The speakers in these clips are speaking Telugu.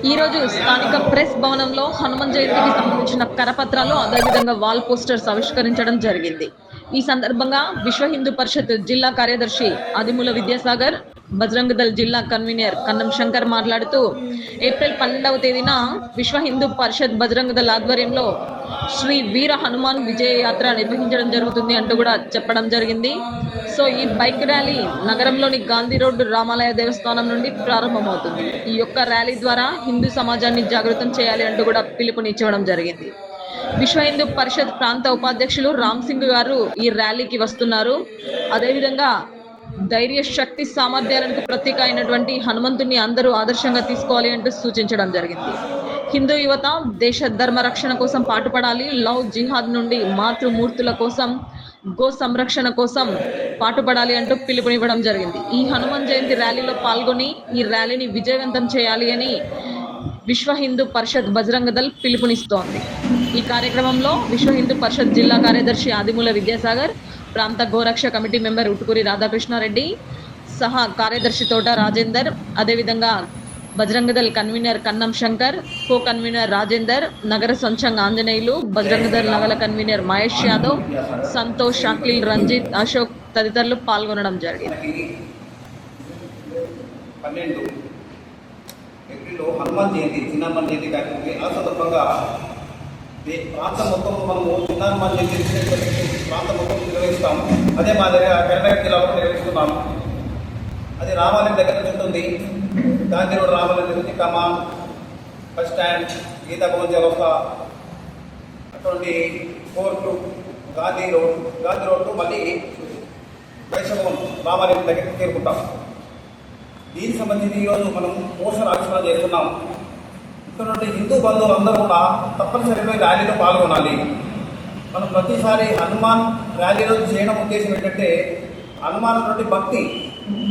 ఈరోజు స్థానిక ప్రెస్ భవనంలో హనుమాన్ జయంతికి సంబంధించిన కరపత్రాలు అదేవిధంగా వాల్ పోస్టర్స్ ఆవిష్కరించడం జరిగింది. ఈ సందర్భంగా విశ్వ హిందూ పరిషత్ జిల్లా కార్యదర్శి ఆదిమూల విద్యాసాగర్, బజరంగ దళ్ జిల్లా కన్వీనర్ కన్నం శంకర్ మాట్లాడుతూ ఏప్రిల్ 12వ తేదీన విశ్వ హిందూ పరిషత్ బజరంగ దళ్ ఆధ్వర్యంలో శ్రీ వీర హనుమాన్ విజయ యాత్ర నిర్వహించడం జరుగుతుంది అంటూ కూడా చెప్పడం జరిగింది. సో ఈ బైక్ ర్యాలీ నగరంలోని గాంధీ రోడ్డు రామాలయ దేవస్థానం నుండి ప్రారంభమవుతుంది. ఈ యొక్క ర్యాలీ ద్వారా హిందూ సమాజాన్ని జాగృతం చేయాలి అంటూ కూడా పిలుపునిచ్చడం జరిగింది. విశ్వ హిందూ పరిషత్ ప్రాంత ఉపాధ్యక్షులు రామ్ సింగ్ గారు ఈ ర్యాలీకి వస్తున్నారు. అదేవిధంగా ధైర్య శక్తి సామర్థ్యాలకు ప్రతీక అయినటువంటి హనుమంతుని అందరూ ఆదర్శంగా తీసుకోవాలి అంటూ సూచించడం జరిగింది. హిందూ యువత దేశ ధర్మ రక్షణ కోసం పాటుపడాలి, లవ్ జిహాద్ నుండి మాతృమూర్తుల కోసం గో సంరక్షణ కోసం పాటుపడాలి అంటూ పిలుపునివ్వడం జరిగింది. ఈ హనుమాన్ జయంతి ర్యాలీలో పాల్గొని ఈ ర్యాలీని విజయవంతం చేయాలి అని విశ్వ హిందూ పరిషత్ బజరంగ దళ్ పిలుపునిస్తోంది. ఈ కార్యక్రమంలో విశ్వ హిందూ పరిషత్ జిల్లా కార్యదర్శి ఆదిమూల విద్యాసాగర్, ప్రాంత గోరక్ష కమిటీ మెంబర్ ఉటుకూరి రాధాకృష్ణారెడ్డి, సహా కార్యదర్శి తోట రాజేందర్, అదేవిధంగా బజరంగ దళ్ కన్వీనర్ కన్నం శంకర్, కో కన్వీనర్ రాజేందర్, నగర సంచంగ్ ఆంజనేయులు, బజరంగ దళ్ నగల కన్వీనర్ మహేష్ యాదవ్, సంతోష్, షాకిల్, రంజిత్, అశోక్ తదితరులు పాల్గొనడం జరిగింది. హనుమాన్ జయంతి, చిన్న హనుమాన్ జయంతి కార్యక్రమం ఆ సందర్భంగా ప్రాంతం మొత్తం మనము చిన్న హనుమాన్ జయంతి ప్రాంతం మొత్తం నిర్వహిస్తాం. అదే మాదిరిగా కరీంనగర్ జిల్లాలో నిర్వహిస్తున్నాం. అది రామాలయం దగ్గర నుంచి ఉంటుంది. గాంధీ రోడ్ రామాలయం నుంచి కమాన్, బస్ స్టాండ్, గీతా భవన్ చౌరస్తా, అటువంటి కోర్టు, గాంధీ రోడ్డు మళ్ళీ వైశవం రామాలయం దగ్గరికి చేరుకుంటాం. దీనికి సంబంధించి ఈరోజు మనం పోస్టర్ ఆవిష్కరణ చేస్తున్నాం. ఇక్కడ హిందూ బంధువులు అందరూ కూడా తప్పనిసరిగా ర్యాలీలో పాల్గొనాలి. మనం ప్రతిసారి హనుమాన్ ర్యాలీలో చేయడం ఉద్దేశం ఏంటంటే హనుమాన్ నుండి భక్తి,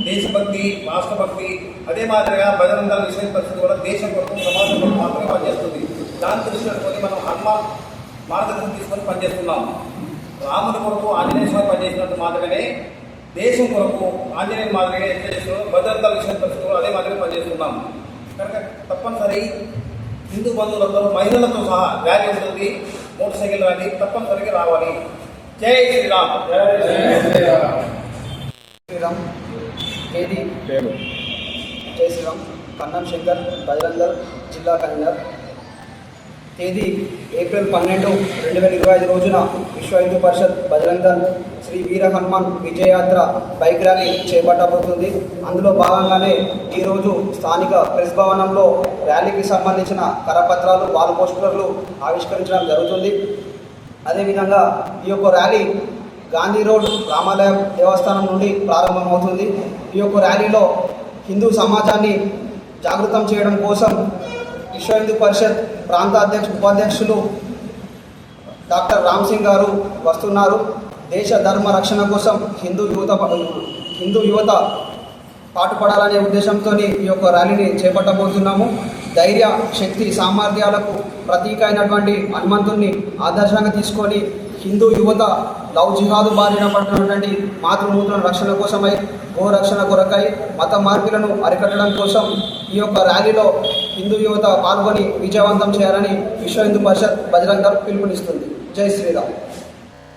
దేశభక్తి, రాష్ట్రభక్తి, అదే మాదిరిగా బజరంగ దళ్ విషయ పరిస్థితి కూడా దేశం కొరకు, సమాజం కొరకు మాత్రమే పనిచేస్తుంది. దాన్ని దృష్టి మనం హనుమాన్ మార్గదర్శనం తీసుకొని పనిచేస్తున్నాం. రాముని కొరకు ఆంజనేయ స్వామి పనిచేసినట్టు మాదిరిగానే దేశం కొరకు ఆంజనేయ మాదిరిగా ఏం చేస్తున్నాం, బజరంగ దళ్ విషయ పరిస్థితులు అదే మాదిరిగా పనిచేస్తున్నాం. కనుక తప్పనిసరి హిందూ బంధువులందరూ మహిళలతో సహా ర్యాలీ ఉంటుంది, మోటార్ సైకిల్ ర్యాలీ తప్పనిసరిగా రావాలి. జై శ్రీరామ్. శ్రీరామ్ కేది జై శ్రీరామ్. కన్నం శంకర్, బజరంగ దళ్ జిల్లా కన్వీనర్. తేదీ ఏప్రిల్ 12, 2025 రోజున విశ్వ హిందూ పరిషత్ బజరంగ దళ్ శ్రీ వీర హనుమాన్ విజయయాత్ర బైక్ ర్యాలీ చేపట్టబోతుంది. అందులో భాగంగానే ఈరోజు స్థానిక ప్రెస్ భవనంలో ర్యాలీకి సంబంధించిన కరపత్రాలు, వాల్ పోస్టర్లు ఆవిష్కరించడం జరుగుతుంది. అదేవిధంగా ఈ యొక్క ర్యాలీ గాంధీ రోడ్ రామాలయ దేవస్థానం నుండి ప్రారంభమవుతుంది. ఈ యొక్క ర్యాలీలో హిందూ సమాజాన్ని జాగృతం చేయడం కోసం విశ్వ హిందూ పరిషత్ ప్రాంత ఉపాధ్యక్షులు డాక్టర్ రామ్ సింగ్ గారు వస్తున్నారు. దేశ ధర్మ రక్షణ కోసం హిందూ యువత పాటుపడాలనే ఉద్దేశంతో ఈ యొక్క ర్యాలీని చేపట్టబోతున్నాము. ధైర్య శక్తి సామర్థ్యాలకు ప్రతీక అయినటువంటి హనుమంతుని ఆదర్శంగా తీసుకొని హిందూ యువత లవ్ జిహాదు బారిన పడుతున్నటువంటి మాతృమూర్తుల రక్షణ కోసమై, గోరక్షణ కొరకై, మత మార్పులను అరికట్టడం కోసం ఈ యొక్క ర్యాలీలో హిందూ యువత పాల్గొని విజయవంతం చేయాలని విశ్వ హిందూ పరిషత్ బజరంగ దళ్ పిలుపునిస్తుంది. జై శ్రీరామ్.